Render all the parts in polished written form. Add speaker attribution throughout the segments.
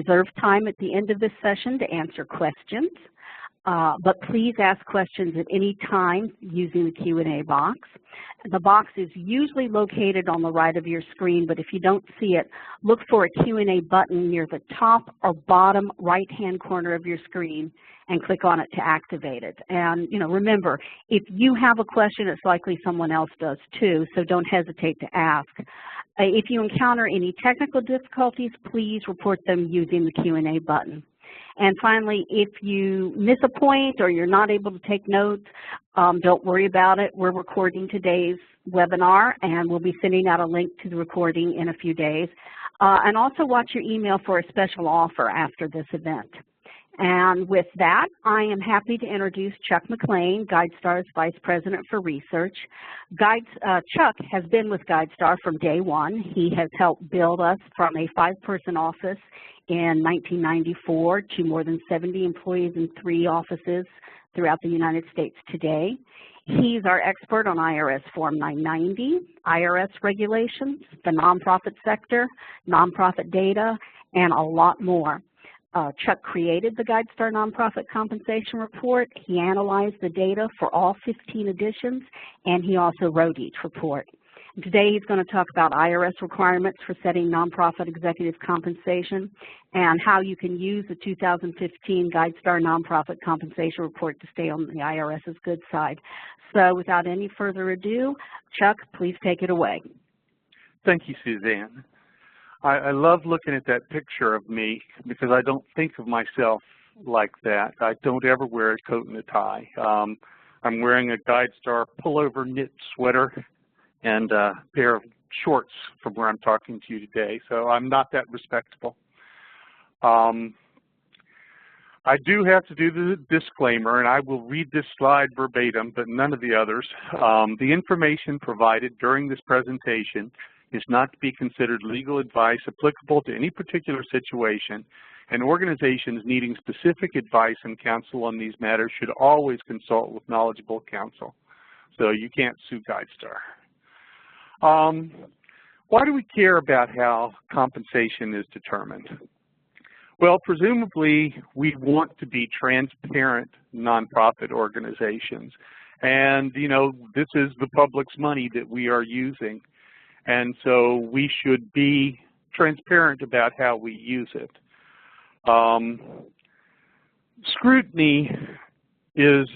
Speaker 1: reserve time at the end of this session to answer questions, but please ask questions at any time using the Q&A box. The box is usually located on the right of your screen, but if you don't see it, look for a Q&A button near the top or bottom right-hand corner of your screen and click on it to activate it. And remember, if you have a question, it's likely someone else does too, so don't hesitate to ask. If you encounter any technical difficulties, please report them using the Q&A button. And finally, if you miss a point or you're not able to take notes, don't worry about it. We're recording today's webinar, and we'll be sending out a link to the recording in a few days. And also watch your email for a special offer after this event. And with that, I am happy to introduce Chuck McLean, GuideStar's Vice President for Research. Chuck has been with GuideStar from day one. He has helped build us from a 5-person office in 1994 to more than 70 employees in 3 offices throughout the United States today. He's our expert on IRS Form 990, IRS regulations, the nonprofit sector, nonprofit data, and a lot more. Chuck created the GuideStar Nonprofit Compensation Report. He analyzed the data for all 15 editions, and he also wrote each report. And today he's going to talk about IRS requirements for setting nonprofit executive compensation and how you can use the 2015 GuideStar Nonprofit Compensation Report to stay on the IRS's good side. So without any further ado, Chuck, please take it away.
Speaker 2: Thank you, Suzanne. I love looking at that picture of me because I don't think of myself like that. I don't ever wear a coat and a tie. I'm wearing a GuideStar pullover knit sweater and a pair of shorts from where I'm talking to you today, so I'm not that respectable. I do have to do the disclaimer, and I will read this slide verbatim, but none of the others. The information provided during this presentation is not to be considered legal advice applicable to any particular situation, and organizations needing specific advice and counsel on these matters should always consult with knowledgeable counsel. So you can't sue GuideStar. Why do we care about how compensation is determined? Well, presumably we want to be transparent nonprofit organizations, and this is the public's money that we are using. And so we should be transparent about how we use it. Scrutiny is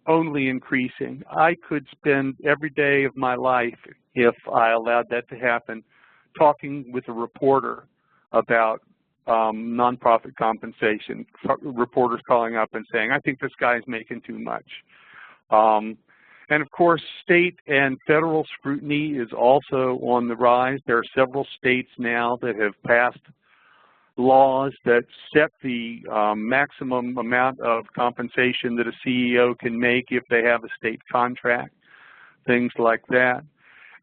Speaker 2: only increasing. I could spend every day of my life, if I allowed that to happen, talking with a reporter about nonprofit compensation. Reporters calling up and saying, I think this guy's making too much. And of course, state and federal scrutiny is also on the rise. There are several states now that have passed laws that set the maximum amount of compensation that a CEO can make if they have a state contract, things like that.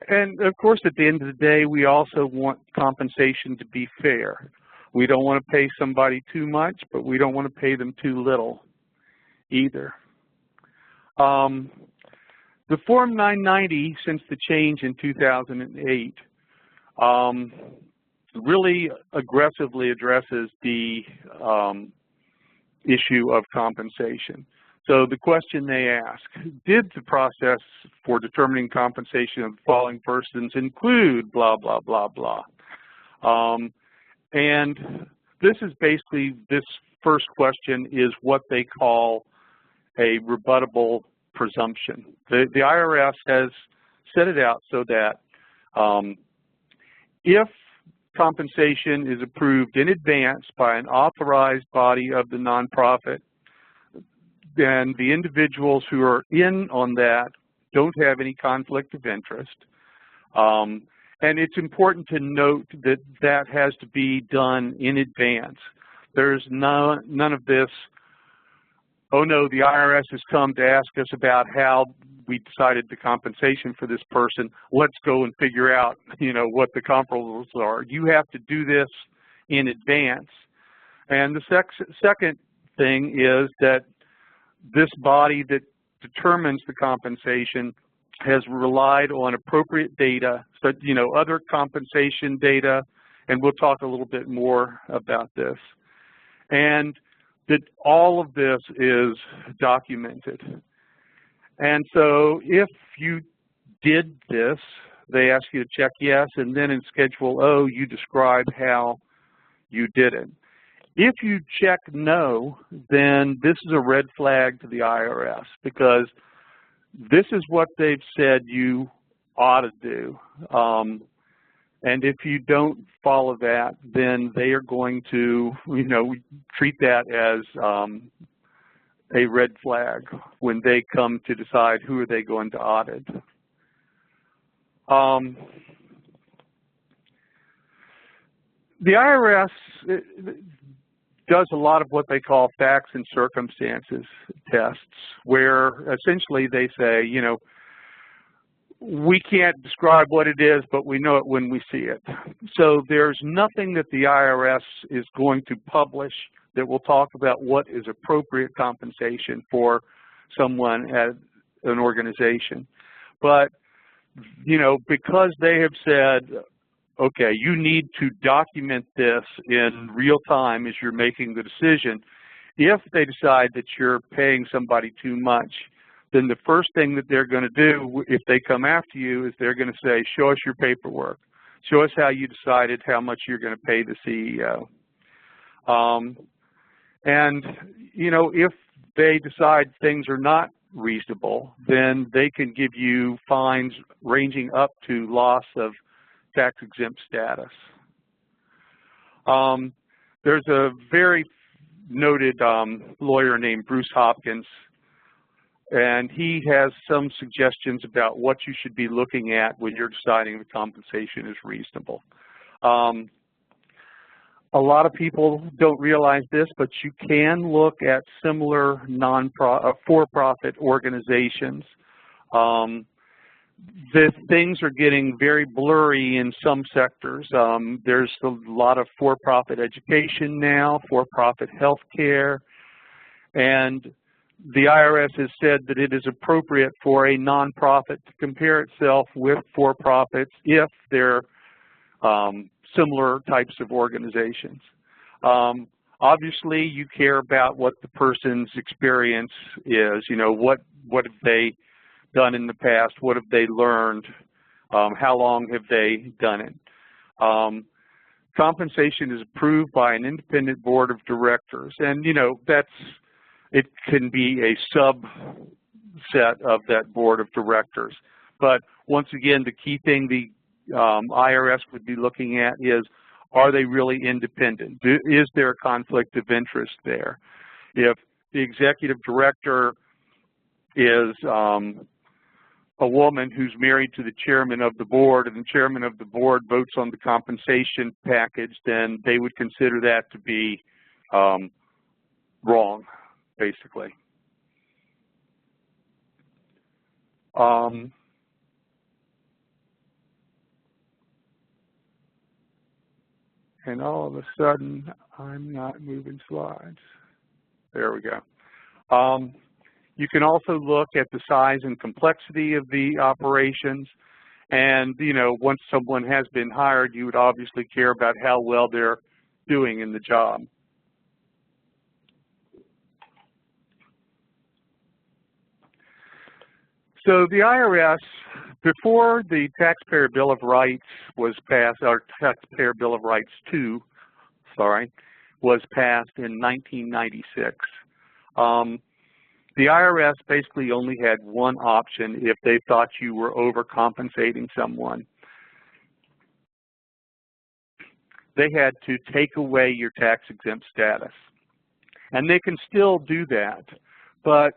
Speaker 2: And of course, at the end of the day, we also want compensation to be fair. We don't want to pay somebody too much, but we don't want to pay them too little either. The Form 990, since the change in 2008, really aggressively addresses the issue of compensation. So the question they ask, did the process for determining compensation of the following persons include blah, blah, blah, blah? And this is basically, this first question is what they call a rebuttable presumption. The IRS has set it out so that if compensation is approved in advance by an authorized body of the nonprofit, then the individuals who are in on that don't have any conflict of interest. And it's important to note that that has to be done in advance. There's none of this, oh no, the IRS has come to ask us about how we decided the compensation for this person. Let's go and figure out, what the comparables are. You have to do this in advance. And the second thing is that this body that determines the compensation has relied on appropriate data, so, other compensation data And we'll talk a little bit more about this. And that all of this is documented. And so if you did this, they ask you to check yes, and then in Schedule O, you describe how you did it. If you check no, then this is a red flag to the IRS, because this is what they've said you ought to do. And if you don't follow that, then they are going to, treat that as a red flag when they come to decide who are they going to audit. The IRS does a lot of what they call facts and circumstances tests, where essentially they say, we can't describe what it is, but we know it when we see it. So there's nothing that the IRS is going to publish that will talk about what is appropriate compensation for someone at an organization. But, because they have said, okay, you need to document this in real time as you're making the decision, if they decide that you're paying somebody too much, then the first thing that they're going to do if they come after you is they're going to say, show us your paperwork. Show us how you decided how much you're going to pay the CEO. And, if they decide things are not reasonable, then they can give you fines ranging up to loss of tax-exempt status. There's a very noted lawyer named Bruce Hopkins, and he has some suggestions about what you should be looking at when you're deciding the compensation is reasonable. A lot of people don't realize this, but you can look at similar for-profit organizations. The things are getting very blurry in some sectors. There's a lot of for-profit education now, for-profit healthcare, and the IRS has said that it is appropriate for a nonprofit to compare itself with for-profits if they're similar types of organizations. Obviously, you care about what the person's experience is. What have they done in the past? What have they learned? How long have they done it? Compensation is approved by an independent board of directors, and it can be a subset of that board of directors. But once again, the key thing the IRS would be looking at is, are they really independent? Is there a conflict of interest there? If the executive director is a woman who's married to the chairman of the board, and the chairman of the board votes on the compensation package, then they would consider that to be wrong, basically. And all of a sudden, I'm not moving slides. There we go. You can also look at the size and complexity of the operations. And, once someone has been hired, you would obviously care about how well they're doing in the job. So the IRS, before the Taxpayer Bill of Rights was passed, or Taxpayer Bill of Rights 2, was passed in 1996, the IRS basically only had one option if they thought you were overcompensating someone. They had to take away your tax-exempt status. And they can still do that, but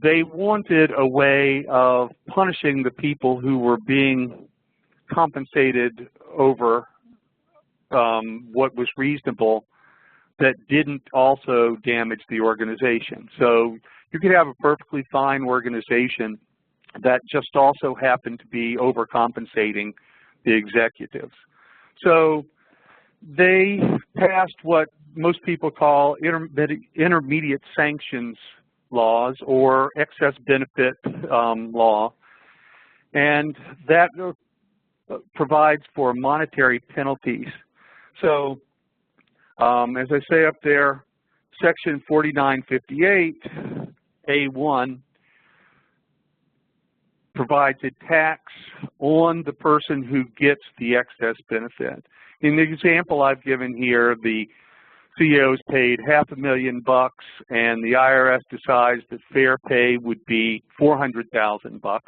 Speaker 2: they wanted a way of punishing the people who were being compensated over what was reasonable that didn't also damage the organization. So you could have a perfectly fine organization that just also happened to be overcompensating the executives. So they passed what most people call intermediate sanctions laws, or excess benefit law, and that provides for monetary penalties So as I say up there, Section 4958A1 provides a tax on the person who gets the excess benefit. In the example I've given here, the CEO is paid $500,000 and the IRS decides that fair pay would be $400,000.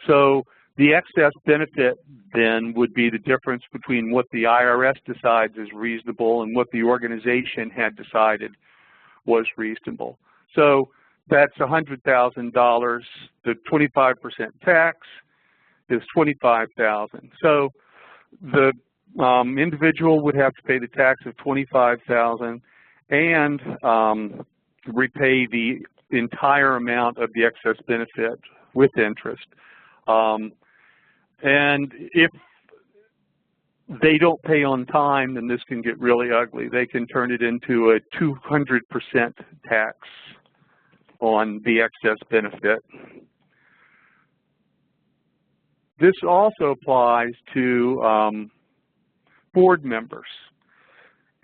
Speaker 2: So the excess benefit then would be the difference between what the IRS decides is reasonable and what the organization had decided was reasonable. So that's $100,000. The 25% tax is $25,000. So the individual would have to pay the tax of $25,000 and repay the entire amount of the excess benefit with interest. And if they don't pay on time, then this can get really ugly. They can turn it into a 200% tax on the excess benefit. This also applies to board members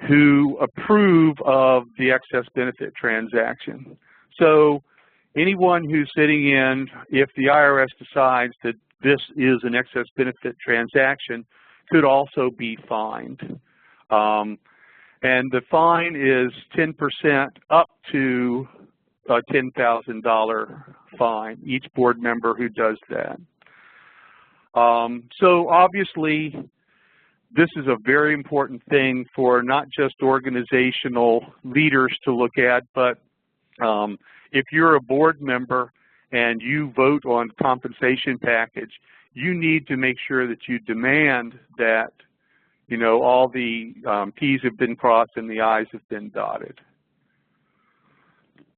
Speaker 2: who approve of the excess benefit transaction. So anyone who's sitting in, if the IRS decides that this is an excess benefit transaction, could also be fined. And the fine is 10% up to a $10,000 fine, each board member who does that. So obviously, this is a very important thing for not just organizational leaders to look at, but if you're a board member and you vote on compensation package, you need to make sure that you demand that, you know, all the T's have been crossed and the I's have been dotted.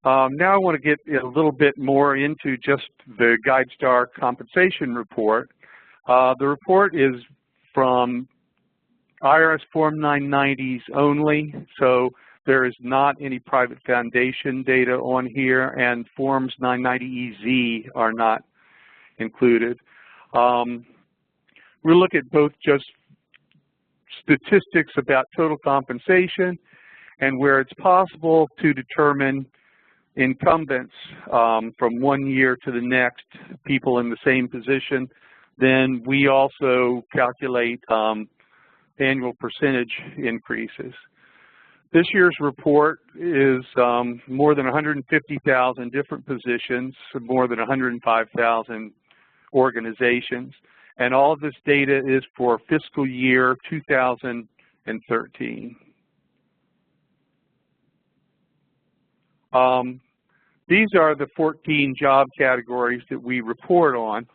Speaker 2: Now I want to get a little bit more into just the GuideStar compensation report. The report is from IRS Form 990s only, so there is not any private foundation data on here, and Forms 990EZ are not included. We look at both just statistics about total compensation and where it's possible to determine incumbents from one year to the next, people in the same position. Then we also calculate annual percentage increases. This year's report is more than 150,000 different positions, more than 105,000 organizations, and all of this data is for fiscal year 2013. These are the 14 job categories that we report on.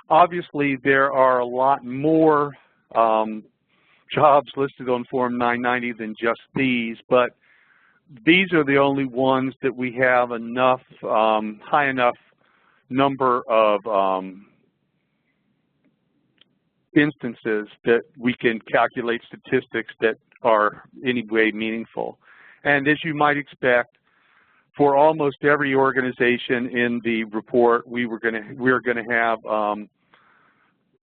Speaker 2: Obviously, there are a lot more jobs listed on Form 990 than just these, but these are the only ones that we have enough, high enough number of instances that we can calculate statistics that are any way meaningful. And as you might expect, for almost every organization in the report, we're going to have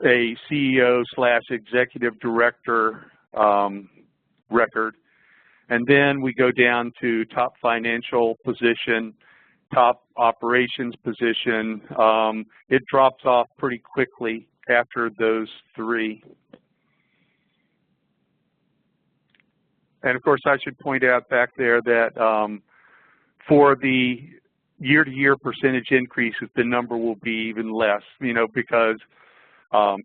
Speaker 2: a CEO/executive director record, and then we go down to top financial position, top operations position. It drops off pretty quickly after those three. And of course, I should point out back there that for the year-to-year percentage increases, the number will be even less, you know, because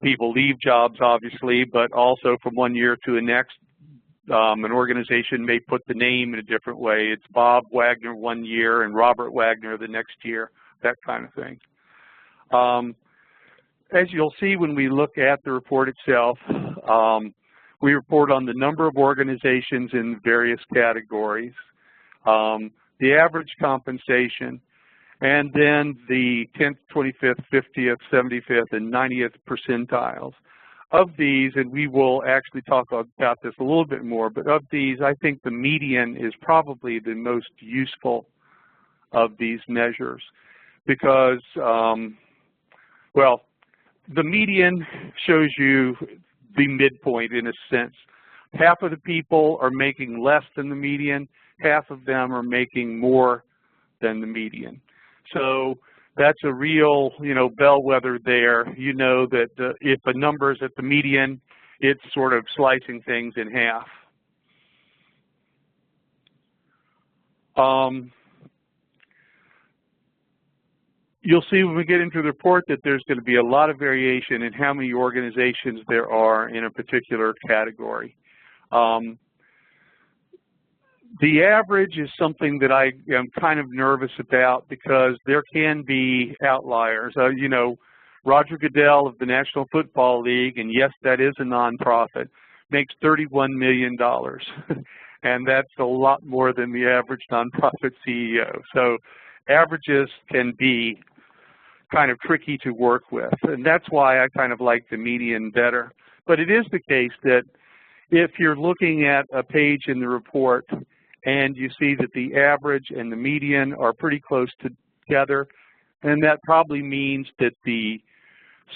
Speaker 2: people leave jobs, obviously, but also from one year to the next, an organization may put the name in a different way. It's Bob Wagner one year and Robert Wagner the next year, that kind of thing. As you'll see when we look at the report itself, we report on the number of organizations in various categories, the average compensation, and then the 10th, 25th, 50th, 75th, and 90th percentiles. Of these, and we will actually talk about this a little bit more, but of these, I think the median is probably the most useful of these measures because, well, the median shows you the midpoint in a sense. half of the people are making less than the median, half of them are making more than the median. So that's a real, bellwether there. You know that if a number is at the median, it's sort of slicing things in half. You'll see when we get into the report that there's going to be a lot of variation in how many organizations there are in a particular category. The average is something that I am kind of nervous about because there can be outliers. Roger Goodell of the National Football League, and yes, that is a nonprofit, makes $31 million. And that's a lot more than the average nonprofit CEO. So averages can be kind of tricky to work with, and that's why I kind of like the median better. But it is the case that if you're looking at a page in the report and you see that the average and the median are pretty close together, and that probably means that the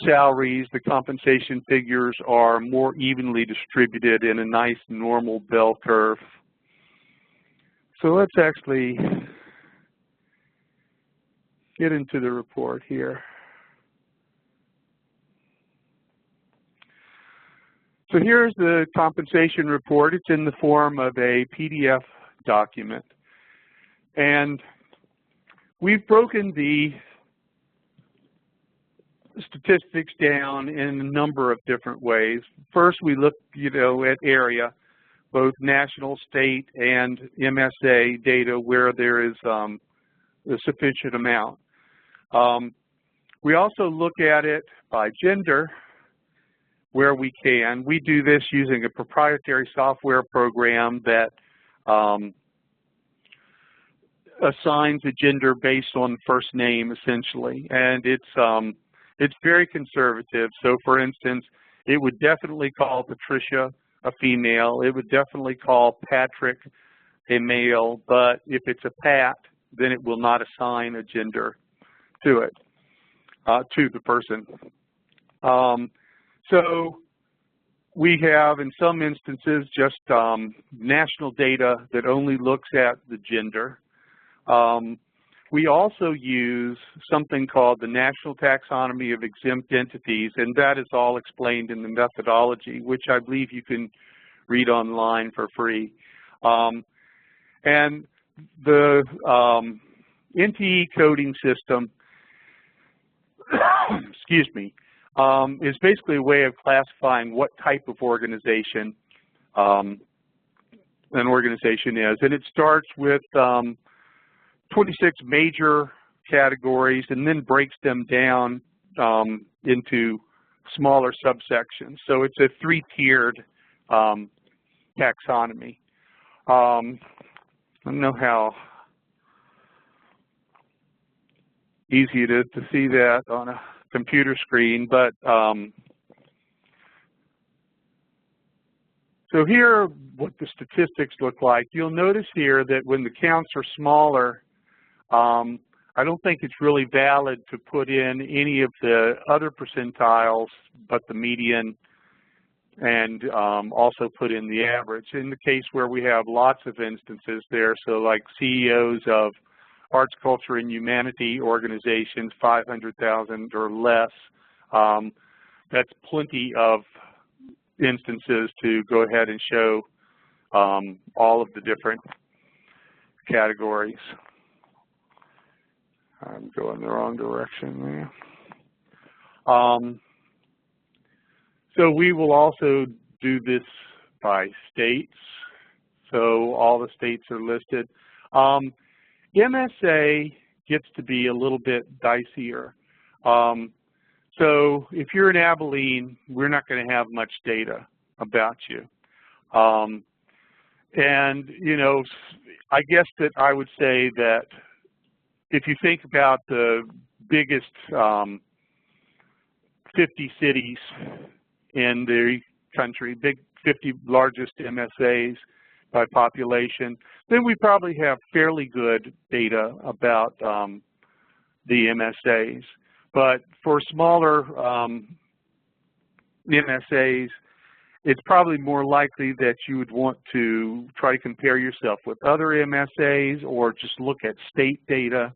Speaker 2: salaries, the compensation figures are more evenly distributed in a nice normal bell curve. So let's actually get into the report here. So here's the compensation report. It's in the form of a PDF document. And we've broken the statistics down in a number of different ways. First, we look, at area, both national, state, and MSA data where there is a sufficient amount. We also look at it by gender where we can. We do this using a proprietary software program that assigns a gender based on first name, essentially, and it's very conservative. So, for instance, it would definitely call Patricia a female. It would definitely call Patrick a male, but if it's a Pat, then it will not assign a gender to it, to the person. So we have, in some instances, just national data that only looks at the gender. We also use something called the National Taxonomy of Exempt Entities, and that is all explained in the methodology, which I believe you can read online for free. And the NTE coding system, excuse me, is basically a way of classifying what type of organization an organization is. And it starts with 26 major categories and then breaks them down into smaller subsections. So it's a three-tiered taxonomy. I don't know how easy it is to see that on a computer screen, but so here what the statistics look like. You'll notice here that when the counts are smaller, I don't think it's really valid to put in any of the other percentiles but the median and also put in the average. In the case where we have lots of instances there, so like CEOs of arts, culture, and humanity organizations, 500,000 or less, that's plenty of instances to go ahead and show all of the different categories. I'm going the wrong direction there. So we will also do this by states. So all the states are listed. MSA gets to be a little bit dicier. So if you're in Abilene, we're not going to have much data about you. And, I guess that I would say that if you think about the biggest 50 cities in the country, big 50 largest MSAs by population, then we probably have fairly good data about the MSAs. But for smaller MSAs, it's probably more likely that you would want to try to compare yourself with other MSAs or just look at state data.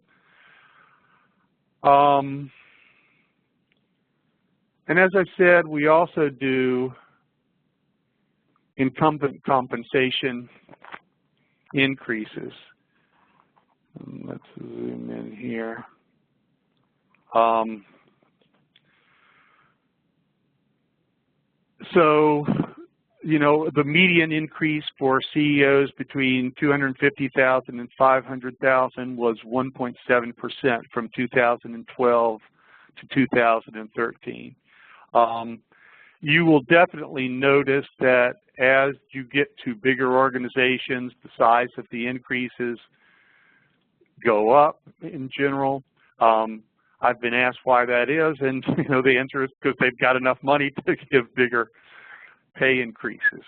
Speaker 2: And as I said, we also do incumbent compensation increases. Let's zoom in here. So, you know, the median increase for CEOs between 250,000 and 500,000 was 1.7% from 2012 to 2013. You will definitely notice that as you get to bigger organizations, the size of the increases go up in general. I've been asked why that is, and you know, the answer is because they've got enough money to give bigger pay increases.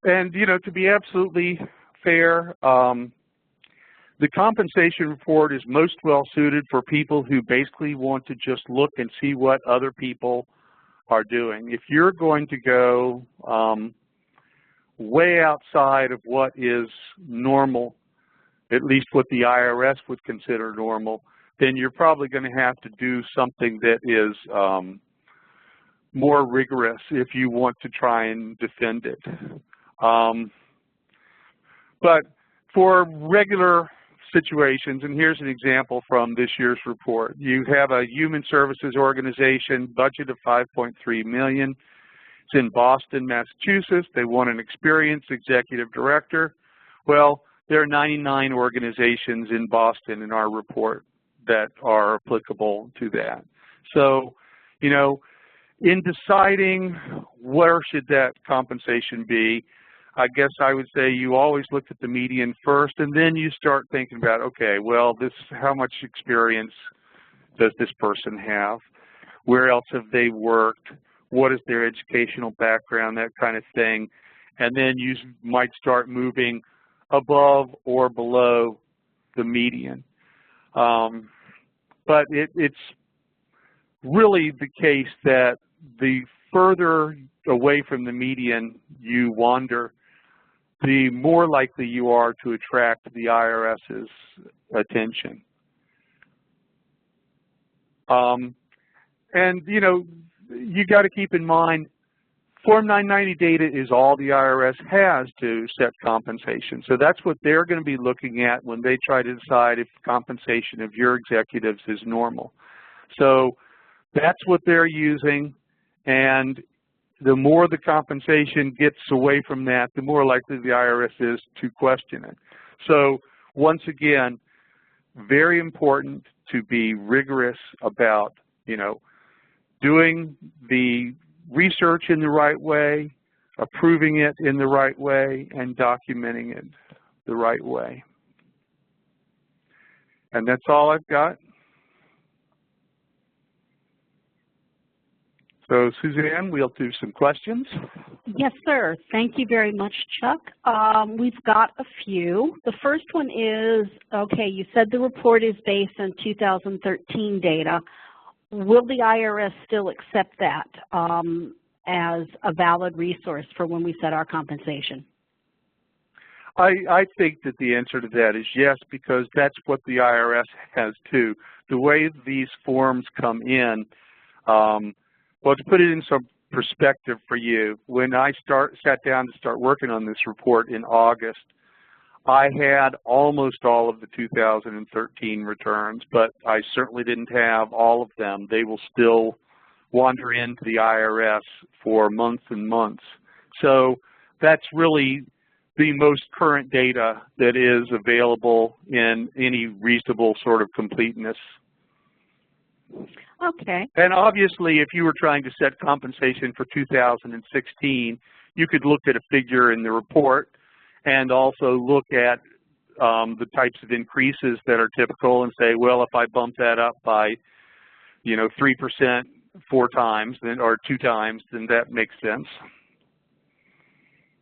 Speaker 2: And you know, to be absolutely fair, the compensation report is most well suited for people who basically want to just look and see what other people are doing. If you're going to go way outside of what is normal, at least what the IRS would consider normal, then you're probably going to have to do something that is more rigorous if you want to try and defend it. But for regular situations, and here's an example from this year's report. You have a human services organization, budget of $5.3 million. It's in Boston, Massachusetts. They want an experienced executive director. Well, there are 99 organizations in Boston in our report that are applicable to that. So, you know, in deciding where should that compensation be, I guess I would say you always look at the median first, and then you start thinking about, okay, well, how much experience does this person have? Where else have they worked? What is their educational background, that kind of thing. And then you might start moving above or below the median. But it's really the case that the further away from the median you wander, the more likely you are to attract the IRS's attention. And, you know, you got to keep in mind, Form 990 data is all the IRS has to set compensation. So that's what they're going to be looking at when they try to decide if compensation of your executives is normal. So that's what they're using, and the more the compensation gets away from that, the more likely the IRS is to question it. So once again, very important to be rigorous about, you know, doing the research in the right way, approving it in the right way, and documenting it the right way. And that's all I've got. So, Suzanne, we'll do some questions.
Speaker 1: Yes, sir. Thank you very much, Chuck. We've got a few. The first one is, okay, you said the report is based on 2013 data. Will the IRS still accept that as a valid resource for when we set our compensation?
Speaker 2: I think that the answer to that is yes, because that's what the IRS has too. The way these forms come in, well, to put it in some perspective for you, when I sat down to start working on this report in August, I had almost all of the 2013 returns, but I certainly didn't have all of them. They will still wander into the IRS for months and months. So that's really the most current data that is available in any reasonable sort of completeness.
Speaker 1: Okay.
Speaker 2: And obviously, if you were trying to set compensation for 2016, you could look at a figure in the report and also look at the types of increases that are typical and say, well, if I bump that up by, 3% 4 times, then, or 2 times, then that makes sense.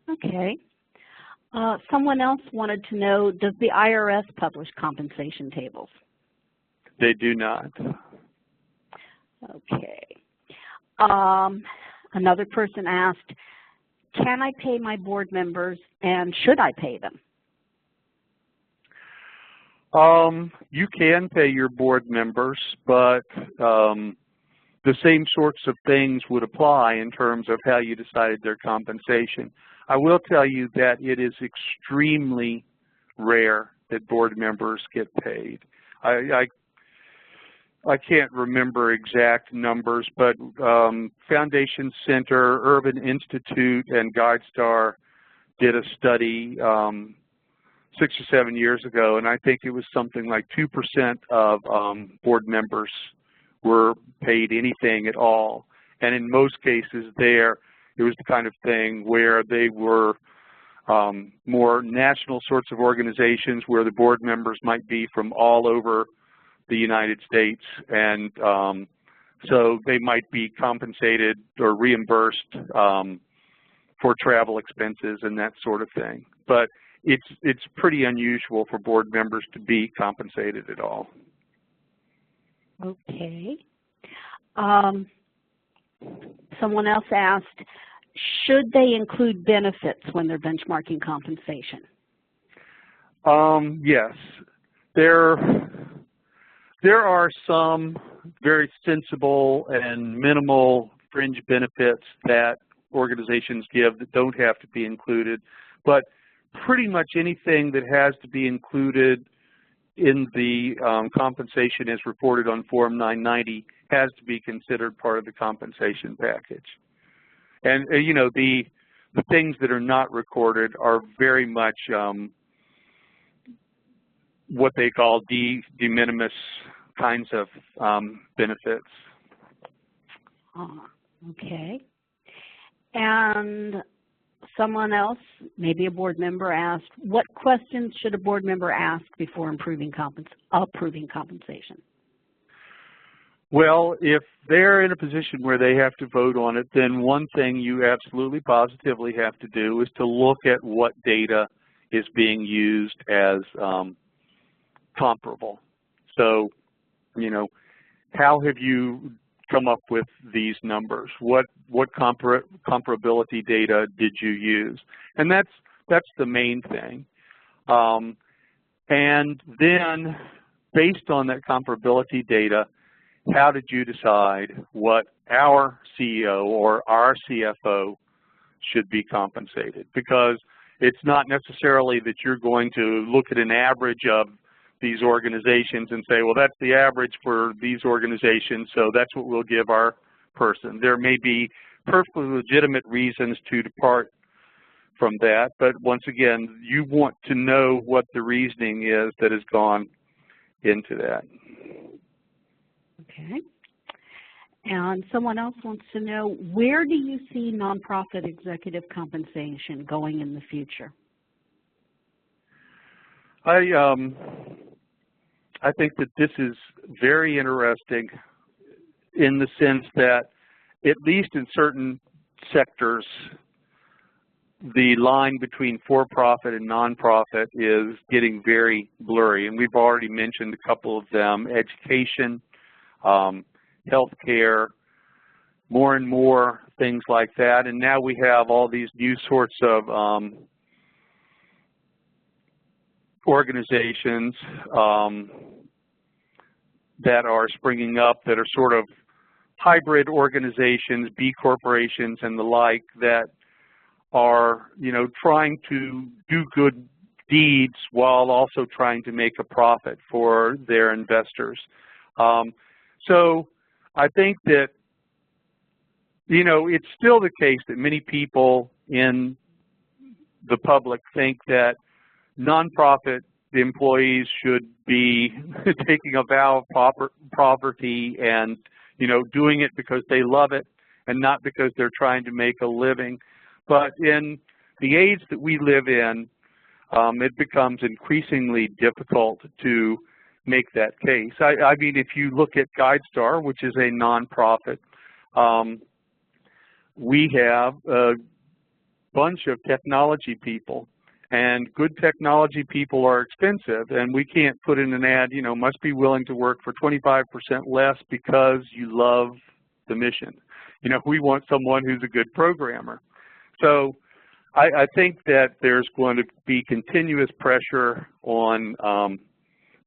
Speaker 1: Okay. Someone else wanted to know, does the IRS publish compensation tables?
Speaker 2: They do not.
Speaker 1: Okay. Another person asked, can I pay my board members and should I pay them?
Speaker 2: You can pay your board members, but the same sorts of things would apply in terms of how you decided their compensation. I will tell you that it is extremely rare that board members get paid. I can't remember exact numbers, but Foundation Center, Urban Institute, and GuideStar did a study 6 or 7 years ago, and I think it was something like 2% of board members were paid anything at all. And in most cases there, it was the kind of thing where they were more national sorts of organizations where the board members might be from all over the United States, and so they might be compensated or reimbursed for travel expenses and that sort of thing. But it's pretty unusual for board members to be compensated at all.
Speaker 1: Okay. Someone else asked, should they include benefits when they're benchmarking compensation?
Speaker 2: Yes. There are some very sensible and minimal fringe benefits that organizations give that don't have to be included, but pretty much anything that has to be included in the compensation as reported on Form 990 has to be considered part of the compensation package. And you know, the things that are not recorded are very much what they call de minimis kinds of benefits.
Speaker 1: Okay. And someone else, maybe a board member, asked, what questions should a board member ask before approving compensation?
Speaker 2: Well, if they're in a position where they have to vote on it, then one thing you absolutely positively have to do is to look at what data is being used as comparable. So, you know, how have you come up with these numbers? What comparability data did you use? And that's the main thing. And then, based on that comparability data, how did you decide what our CEO or our CFO should be compensated? Because it's not necessarily that you're going to look at an average of these organizations and say, well, that's the average for these organizations, so that's what we'll give our person. There may be perfectly legitimate reasons to depart from that, but once again, you want to know what the reasoning is that has gone into that.
Speaker 1: Okay. And someone else wants to know, where do you see nonprofit executive compensation going in the future?
Speaker 2: I think that this is very interesting in the sense that, at least in certain sectors, the line between for-profit and nonprofit is getting very blurry. And we've already mentioned a couple of them: education, healthcare, more and more things like that. And now we have all these new sorts of organizations that are springing up that are sort of hybrid organizations, B corporations and the like, that are, you know, trying to do good deeds while also trying to make a profit for their investors. So I think that, you know, it's still the case that many people in the public think that nonprofit employees should be taking a vow of poverty and, you know, doing it because they love it and not because they're trying to make a living. But in the age that we live in, it becomes increasingly difficult to make that case. I mean, if you look at GuideStar, which is a nonprofit, we have a bunch of technology people, And good technology people are expensive, and we can't put in an ad, you know, must be willing to work for 25% less because you love the mission. You know, we want someone who's a good programmer. So I think that there's going to be continuous pressure on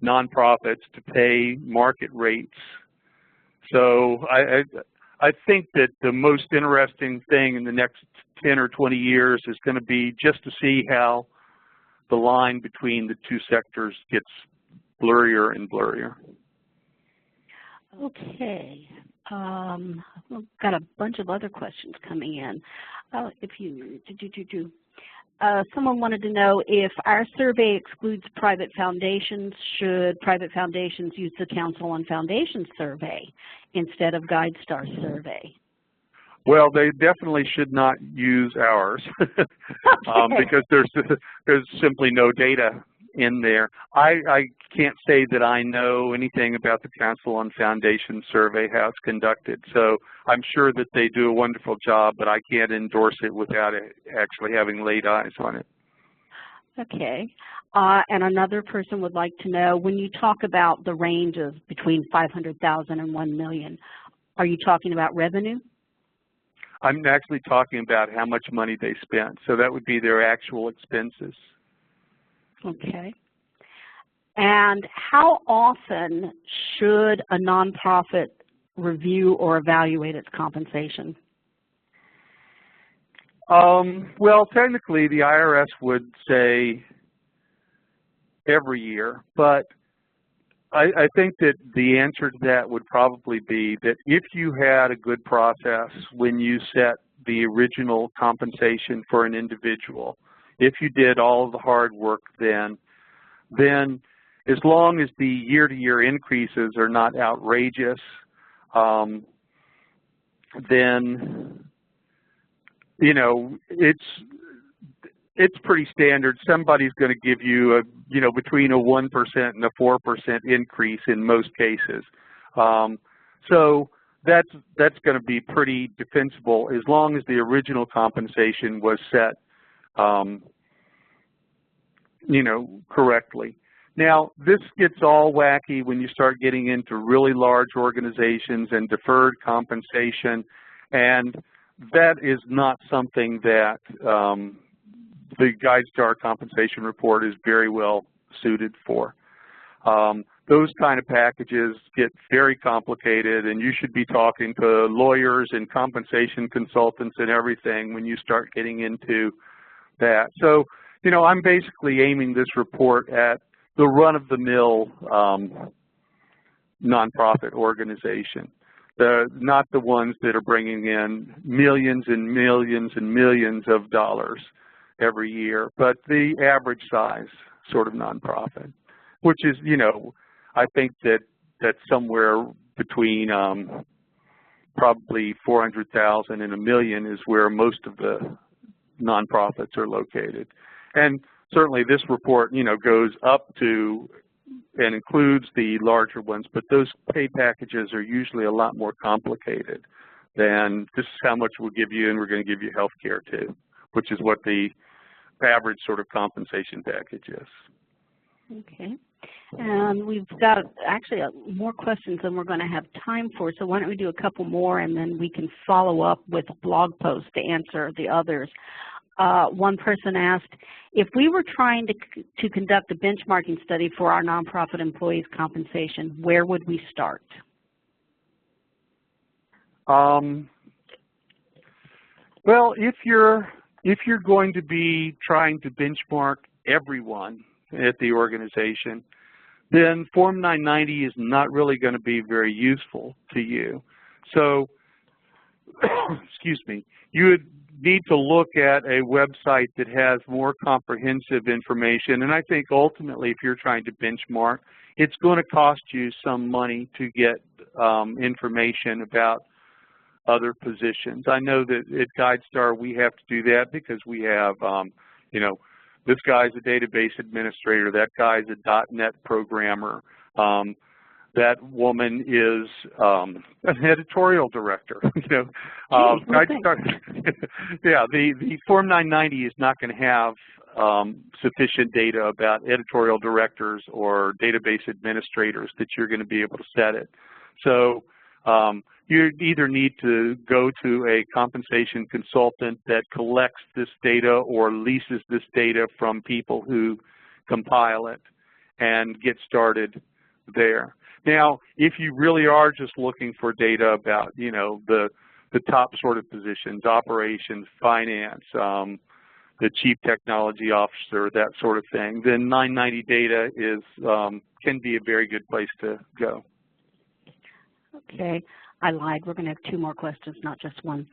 Speaker 2: nonprofits to pay market rates. So I think that the most interesting thing in the next 10 or 20 years is going to be just to see how the line between the two sectors gets blurrier and blurrier.
Speaker 1: Okay. We've got a bunch of other questions coming in. Someone wanted to know if our survey excludes private foundations, should private foundations use the Council on Foundations survey instead of GuideStar survey?
Speaker 2: Well, they definitely should not use ours because there's simply no data in there. I can't say that I know anything about the Council on Foundations survey, how it's conducted. So I'm sure that they do a wonderful job, but I can't endorse it without actually having laid eyes on it.
Speaker 1: Okay. And another person would like to know, when you talk about the ranges between 500,000 and 1 million, are you talking about revenue?
Speaker 2: I'm actually talking about how much money they spent. So that would be their actual expenses.
Speaker 1: Okay. And how often should a nonprofit review or evaluate its compensation?
Speaker 2: Well, technically, the IRS would say every year, but I think that the answer to that would probably be that if you had a good process when you set the original compensation for an individual, if you did all of the hard work then as long as the year-to-year increases are not outrageous, then, you know, it's pretty standard. Somebody's going to give you between a 1% and a 4% increase in most cases. So that's going to be pretty defensible as long as the original compensation was set, correctly. Now, this gets all wacky when you start getting into really large organizations and deferred compensation, and that is not something that the GuideStar compensation report is very well suited for. Those kind of packages get very complicated, and you should be talking to lawyers and compensation consultants and everything when you start getting into that. So, you know, I'm basically aiming this report at the run-of-the-mill nonprofit organization, not the ones that are bringing in millions and millions and millions of dollars every year, but the average size sort of nonprofit, which is, you know, I think that's somewhere between probably 400,000 and 1 million is where most of the nonprofits are located. And certainly this report, you know, goes up to and includes the larger ones, but those pay packages are usually a lot more complicated than this is how much we'll give you and we're going to give you health care too, which is what the average sort of compensation package is.
Speaker 1: Okay. And we've got actually more questions than we're going to have time for, so why don't we do a couple more and then we can follow up with a blog post to answer the others. One person asked, if we were trying to conduct a benchmarking study for our nonprofit employees' compensation, where would we start?
Speaker 2: Well, if you're going to be trying to benchmark everyone at the organization, then Form 990 is not really going to be very useful to you. So, excuse me, you would need to look at a website that has more comprehensive information, and I think ultimately if you're trying to benchmark, it's going to cost you some money to get information about other positions. I know that at GuideStar we have to do that because we have, you know, this guy's a database administrator, that guy's a .NET programmer. that woman is an editorial director. Yeah, the Form 990 is not going to have sufficient data about editorial directors or database administrators that you're going to be able to set it. So you either need to go to a compensation consultant that collects this data or leases this data from people who compile it and get started there. Now, if you really are just looking for data about, the top sort of positions, operations, finance, the chief technology officer, that sort of thing, then 990 data is can be a very good place to go.
Speaker 1: Okay, I lied. We're going to have 2 more questions, not just one.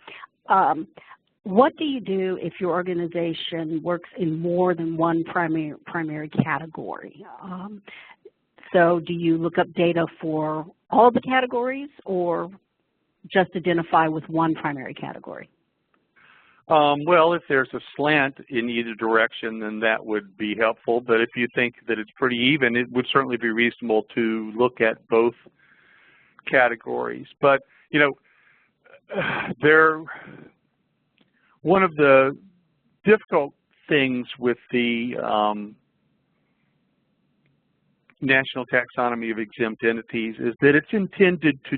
Speaker 1: What do you do if your organization works in more than one primary category? So do you look up data for all the categories or just identify with one primary category?
Speaker 2: Well, if there's a slant in either direction, then that would be helpful. But if you think that it's pretty even, it would certainly be reasonable to look at both categories. But, one of the difficult things with the National Taxonomy of Exempt Entities is that it's intended to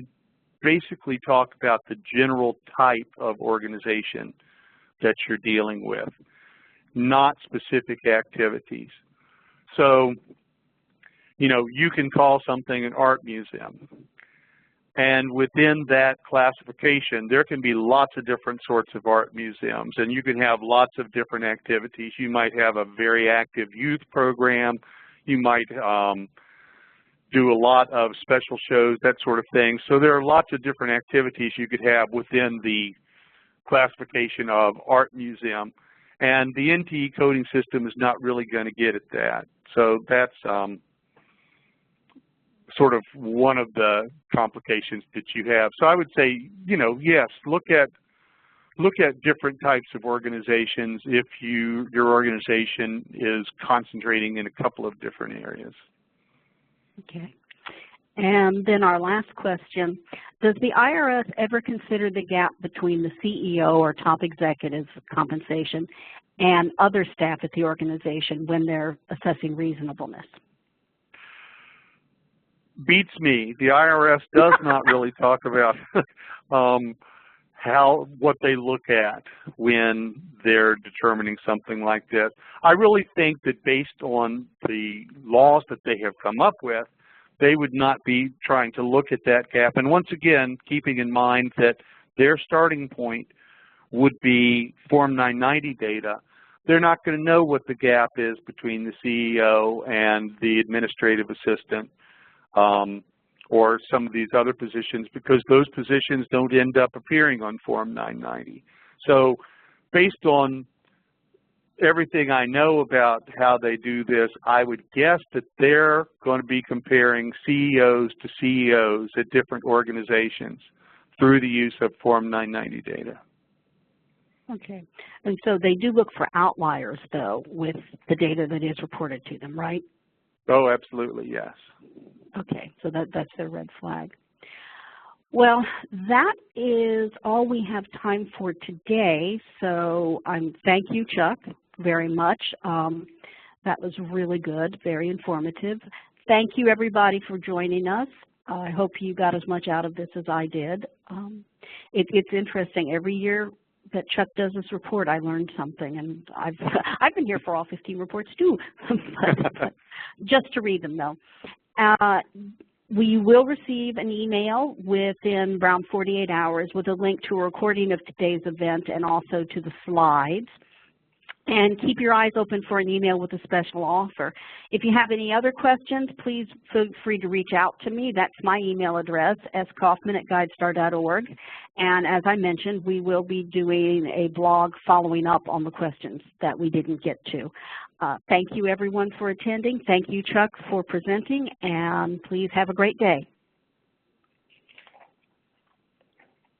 Speaker 2: basically talk about the general type of organization that you're dealing with, not specific activities. So, you can call something an art museum. And within that classification, there can be lots of different sorts of art museums, and you can have lots of different activities. You might have a very active youth program. You might do a lot of special shows, that sort of thing. So there are lots of different activities you could have within the classification of art museum, and the NTE coding system is not really going to get at that. So that's sort of one of the complications that you have. So I would say, yes, look at different types of organizations if your organization is concentrating in a couple of different areas.
Speaker 1: Okay. And then our last question, does the IRS ever consider the gap between the CEO or top executive's compensation and other staff at the organization when they're assessing reasonableness?
Speaker 2: Beats me. The IRS does not really talk about what they look at when they're determining something like this. I really think that based on the laws that they have come up with, they would not be trying to look at that gap. And once again, keeping in mind that their starting point would be Form 990 data, they're not going to know what the gap is between the CEO and the administrative assistant or some of these other positions, because those positions don't end up appearing on Form 990. So based on everything I know about how they do this, I would guess that they're going to be comparing CEOs to CEOs at different organizations through the use of Form 990 data.
Speaker 1: Okay. And so they do look for outliers, though, with the data that is reported to them, right?
Speaker 2: Oh, absolutely, yes.
Speaker 1: Okay, so that's their red flag. Well, that is all we have time for today. So thank you, Chuck, very much. That was really good, very informative. Thank you, everybody, for joining us. I hope you got as much out of this as I did. It's interesting. Every year that Chuck does this report, I learned something, and I've been here for all 15 reports too, but just to read them though. We will receive an email within around 48 hours with a link to a recording of today's event and also to the slides. And keep your eyes open for an email with a special offer. If you have any other questions, please feel free to reach out to me. That's my email address, scoffman@guidestar.org. And as I mentioned, we will be doing a blog following up on the questions that we didn't get to. Thank you, everyone, for attending. Thank you, Chuck, for presenting. And please have a great day.